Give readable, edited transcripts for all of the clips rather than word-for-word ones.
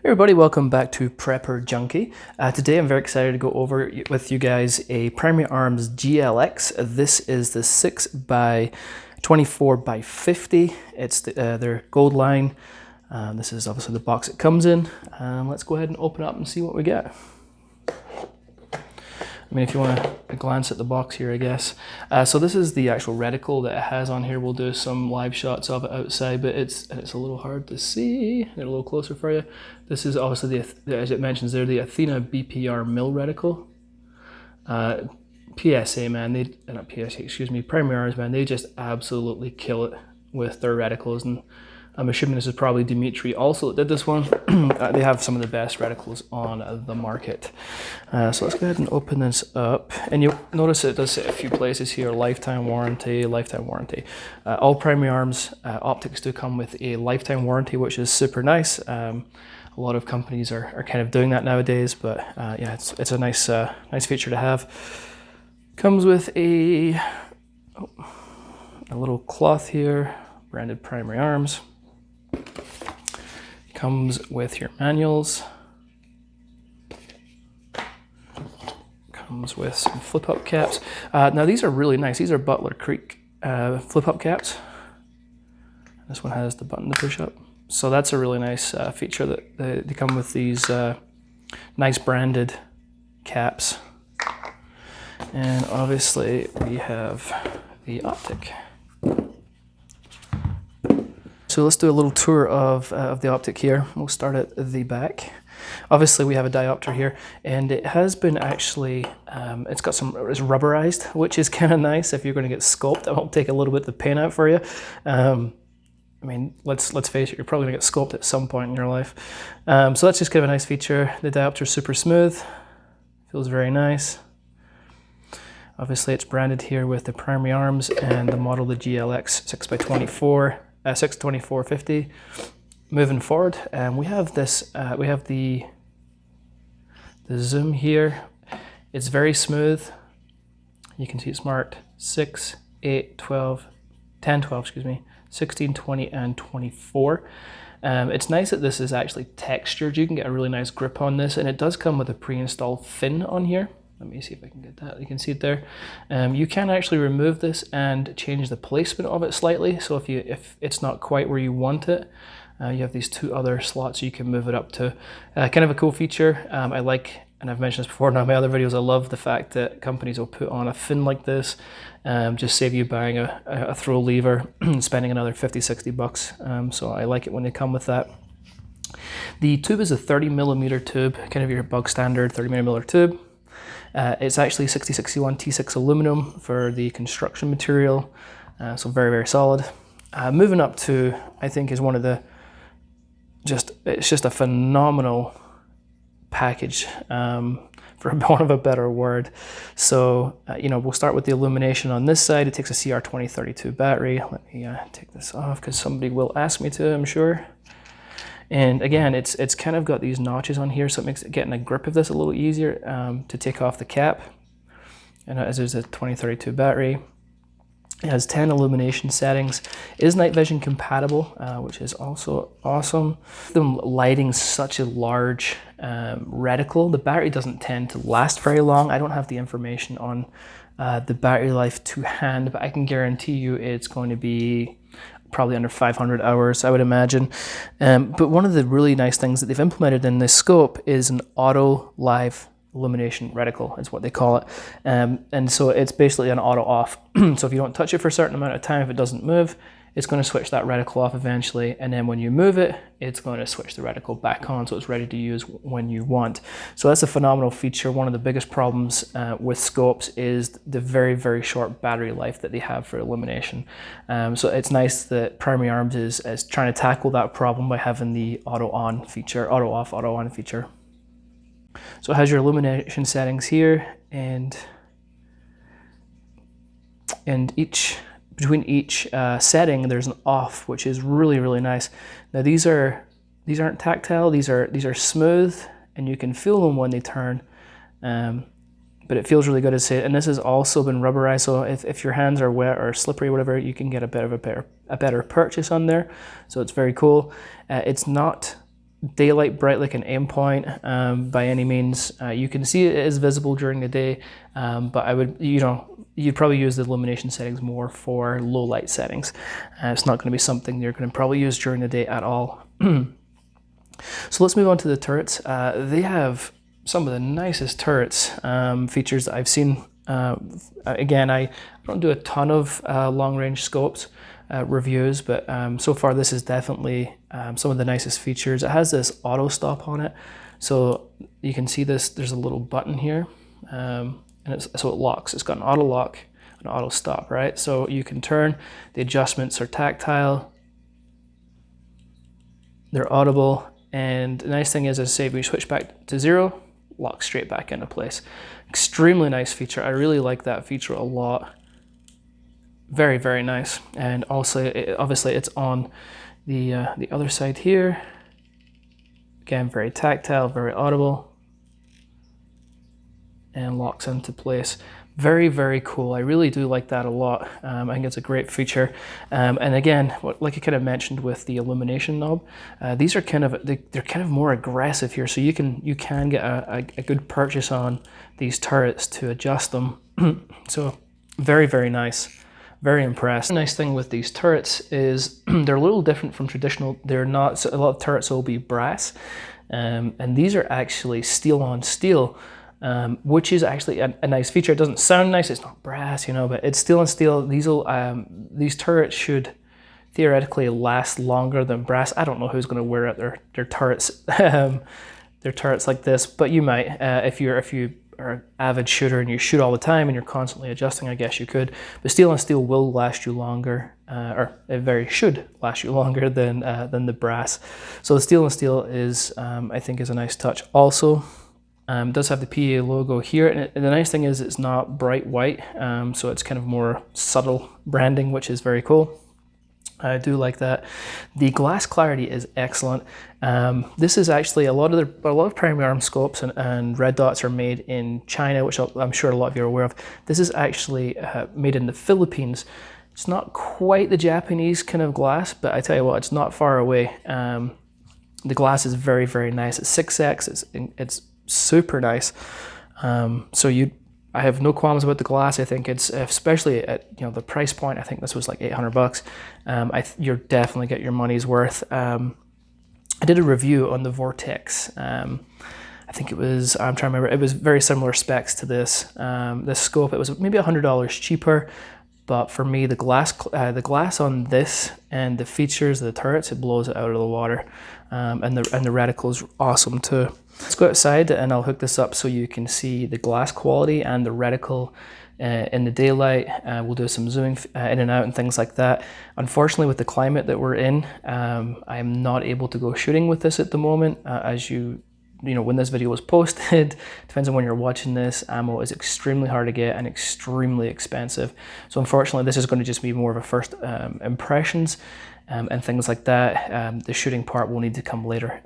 Hey everybody, welcome back to Prepper Junkie. Today I'm very excited to go over with you guys a Primary Arms GLx. This is the 6x24x50. It's their gold line. This is obviously the box it comes in. Let's go ahead and open up and see what we get. I mean, if you want to glance at the box here, I guess. So this is the actual reticle that it has on here. We'll do some live shots of it outside, but it's a little hard to see. Get a little closer for you. This is obviously, as it mentions there, the Athena BPR mill reticle. PSA, man, not PSA, excuse me, Primary Arms, man, they just absolutely kill it with their reticles. And I'm assuming this is probably Dimitri also that did this one. They have some of the best reticles on the market. So let's go ahead and open this up. And you'll notice it does say a few places here, lifetime warranty, lifetime warranty. All Primary Arms optics do come with a lifetime warranty, which is super nice. A lot of companies are kind of doing that nowadays, but yeah, it's a nice feature to have. Comes with a little cloth here, branded Primary Arms. Comes with your manuals. Comes with some flip-up caps. Now these are really nice. These are Butler Creek flip-up caps. This one has the button to push up. So that's a really nice feature that they come with these nice branded caps. And obviously we have the optic. So let's do a little tour of the optic here. We'll start at the back. Obviously we have a diopter here, and it has been actually, it's rubberized, which is kind of nice if you're going to get sculpted. It'll take a little bit of the paint out for you. I mean, let's face it, you're probably going to get sculpted at some point in your life. So that's just kind of a nice feature. The diopter is super smooth, feels very nice. Obviously it's branded here with the Primary Arms and the model, the GLx 6-24x50. Moving forward, we have this. We have the zoom here. It's very smooth. You can see it's marked 6, 8, 12, 10, 12. Excuse me, 16, 20, and 24. It's nice that this is actually textured. You can get a really nice grip on this, and it does come with a pre-installed fin on here. Let me see if I can get that. You can see it there. You can actually remove this and change the placement of it slightly. So if it's not quite where you want it, you have these two other slots you can move it up to. Kind of a cool feature. I like, and I've mentioned this before in my other videos, I love the fact that companies will put on a fin like this, just save you buying a throw lever and spending another 50, 60 bucks. So I like it when they come with that. The tube is a 30mm tube, kind of your bug standard 30mm tube. It's actually 6061 T6 aluminum for the construction material, so very, very solid. Moving up to, I think, is one of the, it's just a phenomenal package, for want of a better word. So, you know, we'll start with the Illumination on this side. It takes a CR2032 battery. Let me take this off because somebody will ask me to, I'm sure. And again, it's kind of got these notches on here, so it makes getting a grip of this a little easier to take off the cap. And as there's a 2032 battery, it has 10 illumination settings. It is night vision compatible, which is also awesome. Them lighting such a large reticle, the battery doesn't tend to last very long. I don't have the information on the battery life to hand, but I can guarantee you it's going to be probably under 500 hours, I would imagine. But one of the really nice things that they've implemented in this scope is an auto live illumination reticle, is what they call it. And so it's basically an auto off. So if you don't touch it for a certain amount of time, if it doesn't move, it's going to switch that reticle off eventually. And then when you move it, it's going to switch the reticle back on, so it's ready to use when you want. So that's a phenomenal feature. One of the biggest problems with scopes is the very, very short battery life that they have for illumination. So it's nice that Primary Arms is trying to tackle that problem by having the auto on feature, auto off, auto on feature. So it has your illumination settings here, and between each setting, there's an off, which is really, really nice. Now these aren't tactile. These are smooth, and you can feel them when they turn. But it feels really good to say. And this has also been rubberized, so if your hands are wet or slippery, or whatever, you can get a better purchase on there. So it's very cool. It's not daylight bright like an aim point by any means. You can see it is visible during the day, but I would, you'd probably use the illumination settings more for low light settings. It's not going to be something you're going to probably use during the day at all. So let's move on to the turrets. They have some of the nicest turrets features that I've seen. Again, I don't do a ton of long-range scopes reviews, but so far this is definitely some of the nicest features. It has this auto stop on it, so you can see this. There's a little button here, and so it locks. It's got an auto lock, an auto stop, right? So you can turn. The adjustments are tactile. They're audible, and the nice thing is, as I say, when you switch back to 0, locks straight back into place. Extremely nice feature. I really like that feature a lot. Very, very nice. And also, obviously, it's on the other side here. Again, very tactile, very audible, and locks into place. Very, very cool. I really do like that a lot. I think it's a great feature. And again, like I kind of mentioned with the illumination knob, these are they're kind of more aggressive here. So you can get a good purchase on these turrets to adjust them. So very, very nice. Very impressed. The nice thing with these turrets is they're a little different from traditional. They're not, so a lot of turrets will be brass, and these are actually steel on steel, which is actually a nice feature. It doesn't sound nice, it's not brass, but it's steel on steel. These turrets should theoretically last longer than brass. I don't know who's going to wear out their turrets, their turrets like this, but you might if you are an avid shooter and you shoot all the time and you're constantly adjusting, I guess you could. But steel on steel will last you longer, or it should last you longer than the brass. So the steel on steel is, I think, is a nice touch. Also, it does have the PA logo here, and the nice thing is it's not bright white, so it's kind of more subtle branding, which is very cool. I do like that. The glass clarity is excellent. This is actually a lot of primary arm scopes and red dots are made in China, which I'm sure a lot of you are aware of. This is actually made in the Philippines. It's not quite the Japanese kind of glass, but I tell you what, it's not far away. The glass is very, very nice. It's 6X. It's super nice. I have no qualms about the glass. I think it's, especially at the price point, I think this was like $800. You're definitely get your money's worth. I did a review on the Vortex. I think it was, I'm trying to remember, it was very similar specs to this scope. It was maybe $100 cheaper, but for me, the glass on this and the features, the turrets, it blows it out of the water. And the reticle is awesome too. Let's go outside and I'll hook this up so you can see the glass quality and the reticle in the daylight. We'll do some zooming in and out and things like that. Unfortunately, with the climate that we're in, I am not able to go shooting with this at the moment. As when this video was posted, depends on when you're watching this, ammo is extremely hard to get and extremely expensive. So unfortunately, this is going to just be more of a first impressions and things like that. The shooting part will need to come later.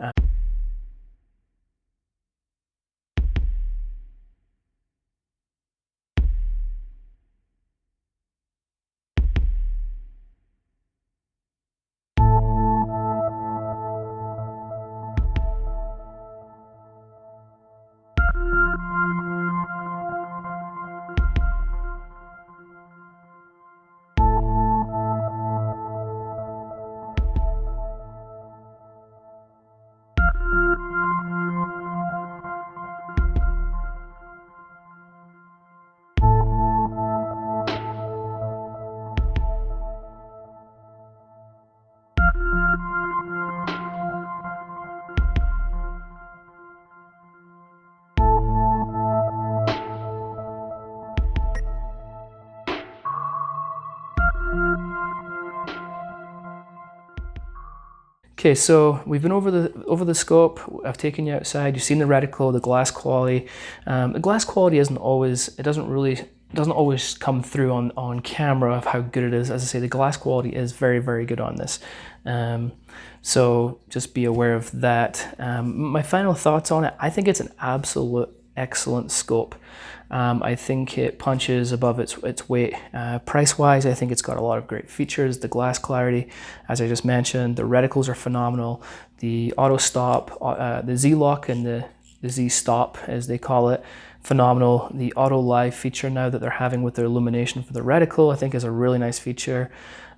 Okay, so we've been over the scope. I've taken you outside. You've seen the reticle, the glass quality. The glass quality doesn't always come through on camera of how good it is. As I say, the glass quality is very, very good on this. So just be aware of that. My final thoughts on it: I think it's an absolute excellent scope. I think it punches above its weight. Price-wise, I think it's got a lot of great features. The glass clarity, as I just mentioned, the reticles are phenomenal. The auto stop, the Z-lock and the Z-stop, as they call it, phenomenal. The auto live feature now that they're having with their illumination for the reticle, I think is a really nice feature.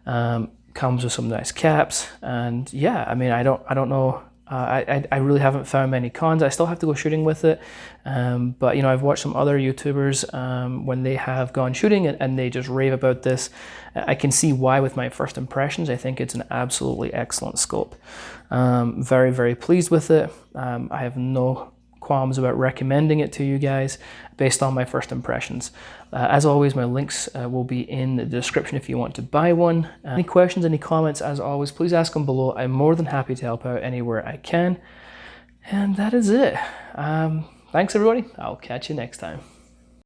Comes with some nice caps, and yeah, I mean, I don't know. I really haven't found many cons. I still have to go shooting with it, but you know, I've watched some other YouTubers when they have gone shooting and they just rave about this. I can see why with my first impressions. I think it's an absolutely excellent scope. Very, very pleased with it. I have no qualms about recommending it to you guys based on my first impressions. As always, my links will be in the description if you want to buy one. Any questions, any comments, as always, please ask them below. I'm more than happy to help out anywhere I can. And that is it. Thanks everybody. I'll catch you next time.